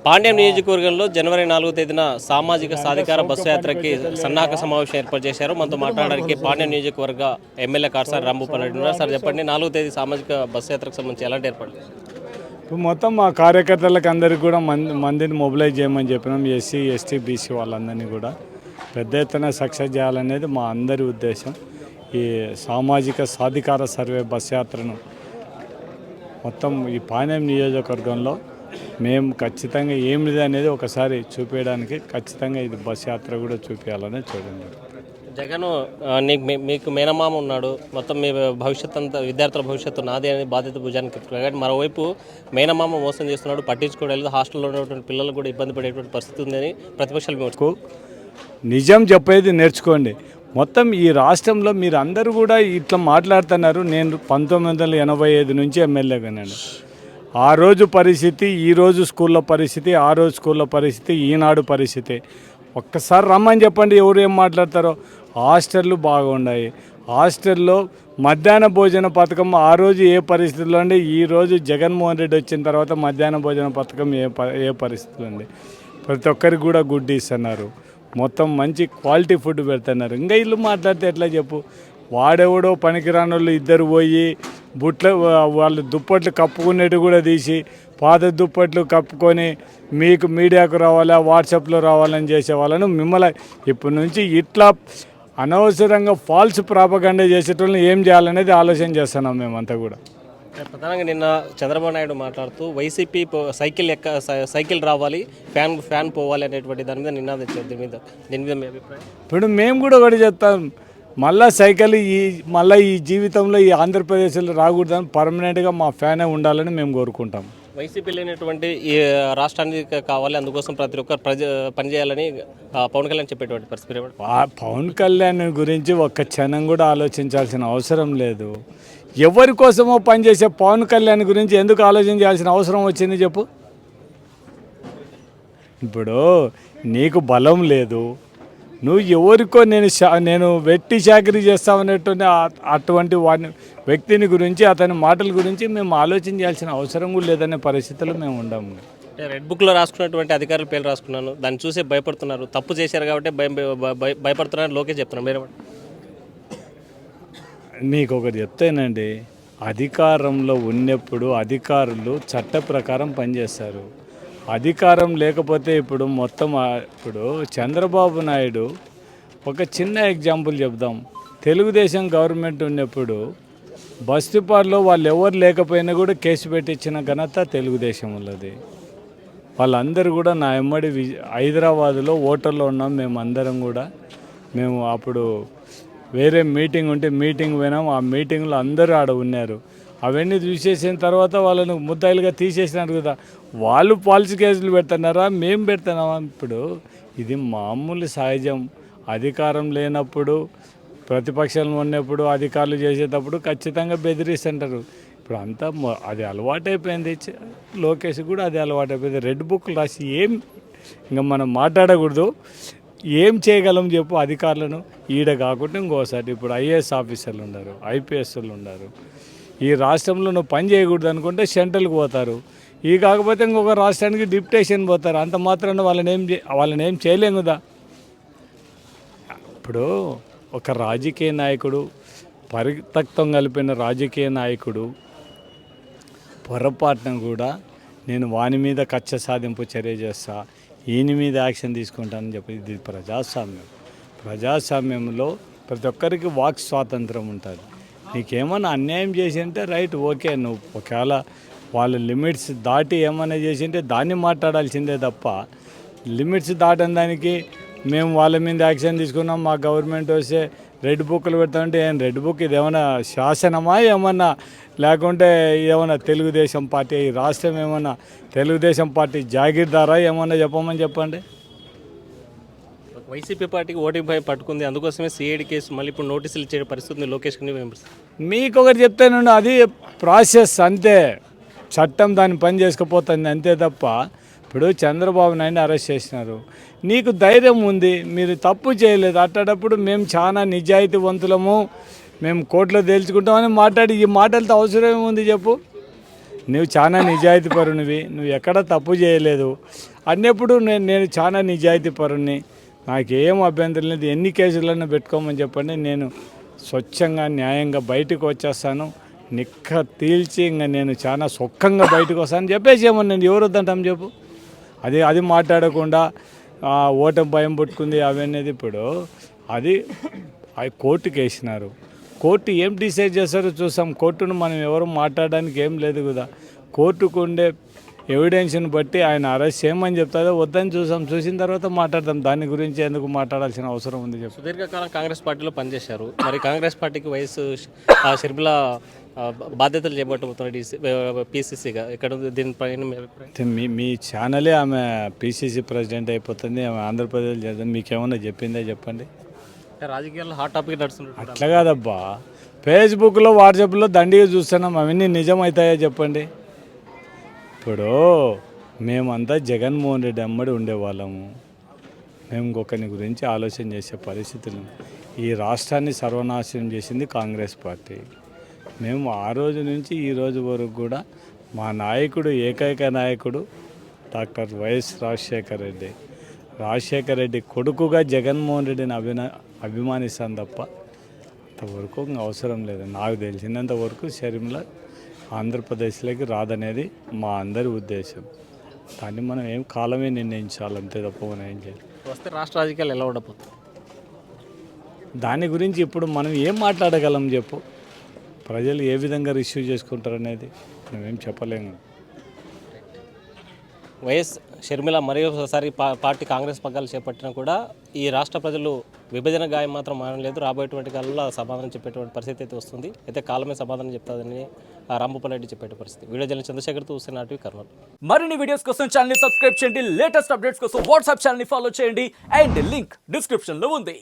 పాండ్యం నియోజకవర్గంలో జనవరి 4వ తేదీన సామాజిక సాధికార బస్సు యాత్రకి సన్నాహక సమావేశం ఏర్పాటు చేశారు. మనతో మాట్లాడడానికి పాండ్యం నియోజకవర్గ ఎమ్మెల్యే కారసాని రాంభూపాల్ రెడ్డి ఉన్నారు. సార్ చెప్పండి, 4వ తేదీ సామాజిక బస్సు యాత్రకు సంబంధించి ఎలాంటి ఏర్పాట్లు చేశారు? ఇప్పుడు మొత్తం మా కార్యకర్తలకు అందరికీ కూడా మందిని మొబిలైజ్ చేయమని చెప్పినాం. ఎస్సీ ఎస్టీ బీసీ వాళ్ళందరినీ కూడా పెద్ద ఎత్తున సక్సెస్ చేయాలనేది మా అందరి ఉద్దేశం. ఈ సామాజిక సాధికార సర్వే బస్ యాత్రను మొత్తం ఈ పాండ్యం నియోజకవర్గంలో మేము ఖచ్చితంగా ఏమిది అనేది ఒకసారి చూపించడానికి ఖచ్చితంగా ఇది బస్ యాత్ర కూడా చూపించాలని చూడండి. జగన్ మీకు మేనమామ ఉన్నాడు, మొత్తం మీ భవిష్యత్ అంతా విద్యార్థుల భవిష్యత్తు నాది అనే బాధ్యత భుజానికి ఎత్తుకున్నారు. కానీ మరోవైపు మేనమామ మోసం చేస్తున్నాడు, పట్టించుకోవడం, హాస్టల్లో ఉన్నటువంటి పిల్లలు కూడా ఇబ్బంది పడేటువంటి పరిస్థితి ఉందని ప్రతిపక్షాలు మేము నిజం చెప్పేది నేర్చుకోండి. మొత్తం ఈ రాష్ట్రంలో మీరు అందరూ కూడా ఇట్లా మాట్లాడుతున్నారు. నేను 1985 నుంచి ఎమ్మెల్యేగానండి. ఆ రోజు పరిస్థితి, ఈరోజు స్కూల్లో పరిస్థితి, ఆ రోజు స్కూల్లో పరిస్థితి, ఈనాడు పరిస్థితి ఒక్కసారి రమ్మని చెప్పండి ఎవరు ఏం మాట్లాడతారో. హాస్టళ్ళు బాగున్నాయి. హాస్టల్లో మధ్యాహ్న భోజన పథకం ఆ రోజు ఏ పరిస్థితుల్లో అండి, ఈరోజు జగన్మోహన్ రెడ్డి వచ్చిన తర్వాత మధ్యాహ్న భోజన పథకం ఏ పరిస్థితులు అండి. ప్రతి ఒక్కరికి కూడా గుడ్డు ఇస్తున్నారు. మొత్తం మంచి క్వాలిటీ ఫుడ్ పెడుతున్నారు. ఇంకా ఇల్లు మాట్లాడితే ఎట్లా చెప్పు. వాడెవడో పనికిరాని వాళ్ళు ఇద్దరు పోయి వాళ్ళు దుప్పట్లు కప్పుకునేవి కూడా తీసి పాత దుప్పట్లు కప్పుకొని మీకు మీడియాకు రావాలా, వాట్సాప్లో రావాలని చేసే వాళ్ళను మిమ్మల్ని ఇప్పటి నుంచి ఇట్లా అనవసరంగా ఫాల్స్ ప్రాపగండా చేసేటోళ్ళని ఏం చేయాలనేది ఆలోచన చేస్తున్నాం మేమంతా కూడా. ప్రధానంగా నిన్న చంద్రబాబు నాయుడు మాట్లాడుతూ వైసీపీ సైకిల్ రావాలి, ఫ్యాన్ పోవాలి అనేటువంటి దాని మీద నినాదం ఇచ్చారు. దీని మీద మీ అభిప్రాయం? ఇప్పుడు మేము కూడా ఒకటి చెప్తాం, మళ్ళీ సైకిల్ ఈ జీవితంలో ఈ ఆంధ్రప్రదేశ్లో రాకూడదని పర్మనెంట్గా మా ఫ్యానే ఉండాలని మేము కోరుకుంటాం. వైసీపీ లేనటువంటి ఈ రాష్ట్రానికి కావాలి, అందుకోసం ప్రతి ఒక్కరు పనిచేయాలని పవన్ కళ్యాణ్ చెప్పేటువంటి పరిస్థితి. పవన్ కళ్యాణ్ గురించి ఒక్క క్షణం కూడా ఆలోచించాల్సిన అవసరం లేదు. ఎవరి కోసమో పనిచేసే పవన్ కళ్యాణ్ గురించి ఎందుకు ఆలోచన చేయాల్సిన అవసరం వచ్చింది చెప్పు. ఇప్పుడు నీకు బలం లేదు, నువ్వు ఎవరికో నేను వెట్టి చాకరీ చేస్తామనేటువంటి అటువంటి వ్యక్తిని గురించి, అతని మాటల గురించి మేము ఆలోచన చేయాల్సిన అవసరం కూడా లేదనే పరిస్థితుల్లో మేము ఉండము. రెడ్ బుక్లో రాసుకున్నటువంటి అధికారుల పేర్లు రాసుకున్నాను, దాన్ని చూసే భయపడుతున్నారు. తప్పు చేశారు కాబట్టి భయపడుతున్నారు లోకేష్ చెప్తున్నారు. మీరు మీకు ఒకటి చెప్తానండి, అధికారంలో ఉన్నప్పుడు అధికారులు చట్ట ప్రకారం పనిచేస్తారు. అధికారం లేకపోతే ఇప్పుడు చంద్రబాబు నాయుడు ఒక చిన్న ఎగ్జాంపుల్ చెప్దాం. తెలుగుదేశం గవర్నమెంట్ ఉన్నప్పుడు బస్తీపాడులో వాళ్ళు ఎవరు లేకపోయినా కూడా కేసు పెట్టించిన ఘనత తెలుగుదేశం ఉన్నది. వాళ్ళందరూ కూడా నా ఎమ్మడి హైదరాబాదులో ఓటర్లో ఉన్నాం. మేమందరం కూడా అప్పుడు వేరే మీటింగ్ ఉంటే మీటింగ్ పోయినాం. ఆ మీటింగ్లో అందరూ ఆడ ఉన్నారు. అవన్నీ చూసేసిన తర్వాత వాళ్ళను ముద్దాయిలుగా తీసేసినారు కదా. వాళ్ళు పాలసీ కేసులు పెడుతున్నారా, మేము పెడుతున్నామా? ఇప్పుడు ఇది మామూలు సహజం. అధికారం లేనప్పుడు, ప్రతిపక్షాలు ఉన్నప్పుడు, అధికారులు చేసేటప్పుడు ఖచ్చితంగా బెదిరిస్తుంటారు. ఇప్పుడు అంతా అది అలవాటైపోయింది. లోకేష్ కూడా అది అలవాటైపోయింది. రెడ్ బుక్లు రాసి ఇంకా మనం మాట్లాడకూడదు. ఏం చేయగలం చెప్పు అధికారులను? ఈడ కాకుండా ఇంకోసారి ఇప్పుడు ఐఏఎస్ ఆఫీసర్లు ఉన్నారు, ఐపీఎస్లు ఉన్నారు. ఈ రాష్ట్రంలో నువ్వు పని చేయకూడదు అనుకుంటే సెంట్రల్కి పోతారు. ఈ కాకపోతే ఇంకొక రాష్ట్రానికి డిప్యుటేషన్ పోతారు. అంత మాత్రాన వాళ్ళని ఏం చేయలేం కదా. ఇప్పుడు ఒక రాజకీయ నాయకుడు, పరితక్తం కలిపిన రాజకీయ నాయకుడు పొరపాటున కూడా నేను వాని మీద కక్ష సాధింపు చర్య చేస్తా, ఈయన మీద యాక్షన్ తీసుకుంటానని చెప్పి, ఇది ప్రజాస్వామ్యం. ప్రజాస్వామ్యంలో ప్రతి ఒక్కరికి వాక్ స్వాతంత్రం ఉంటుంది. నీకేమన్నా అన్యాయం చేసి అంటే రైట్, ఓకే, నువ్వు ఒకవేళ వాళ్ళ లిమిట్స్ దాటి ఏమైనా చేసి ఉంటే దాన్ని మాట్లాడాల్సిందే తప్ప, లిమిట్స్ దాటని దానికి మేము వాళ్ళ మీద యాక్షన్ తీసుకున్నాం, మా గవర్నమెంట్ వస్తే రెడ్ బుక్లు పెడతామంటే ఏం రెడ్ బుక్? ఇది ఏమన్నా శాసనమా ఏమన్నా, లేకుంటే ఏమన్నా తెలుగుదేశం పార్టీ, ఈ రాష్ట్రం ఏమన్నా తెలుగుదేశం పార్టీ జాగీర్దారా? ఏమన్నా చెప్పండి. వైసీపీ పార్టీకి ఓటింగ్ భయం పట్టుకుంది, అందుకోసమే సిఐడి కేసు మళ్ళీ ఇప్పుడు నోటీసులు ఇచ్చే పరిస్థితి లోకేష్కి. మీకు ఒకటి చెప్తానండి, అది ప్రాసెస్ అంతే. చట్టం దాన్ని పని చేసుకుపోతుంది అంతే తప్ప. ఇప్పుడు చంద్రబాబు నాయుడిని అరెస్ట్ చేసినారు, నీకు ధైర్యం ఉంది, మీరు తప్పు చేయలేదు, అట్టేటప్పుడు మేము చాలా నిజాయితీవంతులము, మేము కోర్టులో తేల్చుకుంటామని మాట్లాడి ఈ మాటలతో అవసరం ఏముంది చెప్పు. నువ్వు చాలా నిజాయితీపరునివి, నువ్వు ఎక్కడ తప్పు చేయలేదు అన్నప్పుడు నేను చాలా నిజాయితీపరుని, నాకేం అభ్యంతరం లేదు, ఎన్ని కేసులను పెట్టుకోమని చెప్పండి, నేను స్వచ్ఛంగా న్యాయంగా బయటకు వచ్చేస్తాను, తేల్చి ఇంకా నేను చాలా సుఖంగా బయటకు వస్తాను చెప్పేసి ఏమన్నా నేను ఎవరు వద్దంటాం చెప్పు. అది మాట్లాడకుండా ఓటమి భయం పుట్టుకుంది అవనేది ఇప్పుడు అది కోర్టుకి వేసినారు. కోర్టు ఏం డిసైడ్ చేస్తారో చూసాం. కోర్టును మనం ఎవరు మాట్లాడడానికి ఏం లేదు కదా. కోర్టుకు ఉండే ఎవిడెన్స్ని బట్టి ఆయన అరెస్ట్ చేయమని చెప్తారో వద్దని చూసిన తర్వాత మాట్లాడదాం. దాని గురించి ఎందుకు మాట్లాడాల్సిన అవసరం ఉంది చెప్పు. సుదీర్ఘకాలం కాంగ్రెస్ పార్టీలో పనిచేశారు. మరి కాంగ్రెస్ పార్టీకి వయసు షర్మిల బాధ్యతలు చేపట్టబోతున్నారు పీసీసీగా. ఇక్కడ దీనిపైన మీ అభిప్రాయం? మీ ఛానలే ఆమె పీసీసీ ప్రెసిడెంట్ అయిపోతుంది, ఆమె ఆంధ్రప్రదేశ్ చేస్తుంది. మీకేమన్నా చెప్పిందే చెప్పండి. రాజకీయాల్లో హాట్ టాపిక్ నడుస్తుంది. అట్లా కాదబ్బా, ఫేస్బుక్లో వాట్సాప్లో దండిగా చూస్తున్నాం, అవన్నీ నిజం అవుతాయో చెప్పండి. ఇప్పుడు మేమంతా జగన్మోహన్ రెడ్డి అమ్మడి ఉండేవాళ్ళము. మేము ఇంకొకరి గురించి ఆలోచన చేసే పరిస్థితులు. ఈ రాష్ట్రాన్ని సర్వనాశనం చేసింది కాంగ్రెస్ పార్టీ. మేము ఆ రోజు నుంచి ఈ రోజు వరకు కూడా మా నాయకుడు, ఏకైక నాయకుడు డాక్టర్ వైఎస్ రాజశేఖర రెడ్డి కొడుకుగా జగన్మోహన్ రెడ్డిని అభిమానిస్తాను తప్ప అంతవరకు ఇంకా అవసరం లేదు. నాకు తెలిసినంత వరకు షర్మిల ఆంధ్రప్రదేశ్లోకి రాదనేది మా అందరి ఉద్దేశం. దాన్ని మనం ఏం కాలమే నిర్ణయించాలి, అంతే తప్ప మనం ఏం చేయాలి. వస్తే రాష్ట్ర రాజకీయాలు ఎలా ఉండబోతుంది? దాని గురించి ఇప్పుడు మనం ఏం మాట్లాడగలం చెప్పు. ప్రజలు ఏ విధంగా రిసీవ్ చేసుకుంటారు అనేది మేమేం చెప్పలేము. వైఎస్ షర్మిల మరి ఒకసారి పార్టీ కాంగ్రెస్ పగ్గాలు చేపట్టినా కూడా ఈ రాష్ట్ర ప్రజలు విభజన గాయం మాత్రం మానలేదు. రాబోయేటువంటి కాలంలో సమాధానం చెప్పేటువంటి పరిస్థితి అయితే వస్తుంది. అయితే కాలమే సమాధానం చెప్తాదని రాంభూపాల్ రెడ్డి చెప్పే పరిస్థితి. వీడియో జర్నలిస్ట్ చంద్రశేఖర్తో హుస్సేన్ ఆర్టీవీ కర్నూలు. మరిన్ని వీడియోస్ కోసం ఛానల్ ని సబ్స్క్రైబ్ చేయండి. లేటెస్ట్ అప్డేట్స్ కోసం వాట్సాప్ ఛానల్ ని ఫాలో చేయండి. అండ్ లింక్ డిస్క్రిప్షన్ లో ఉంది.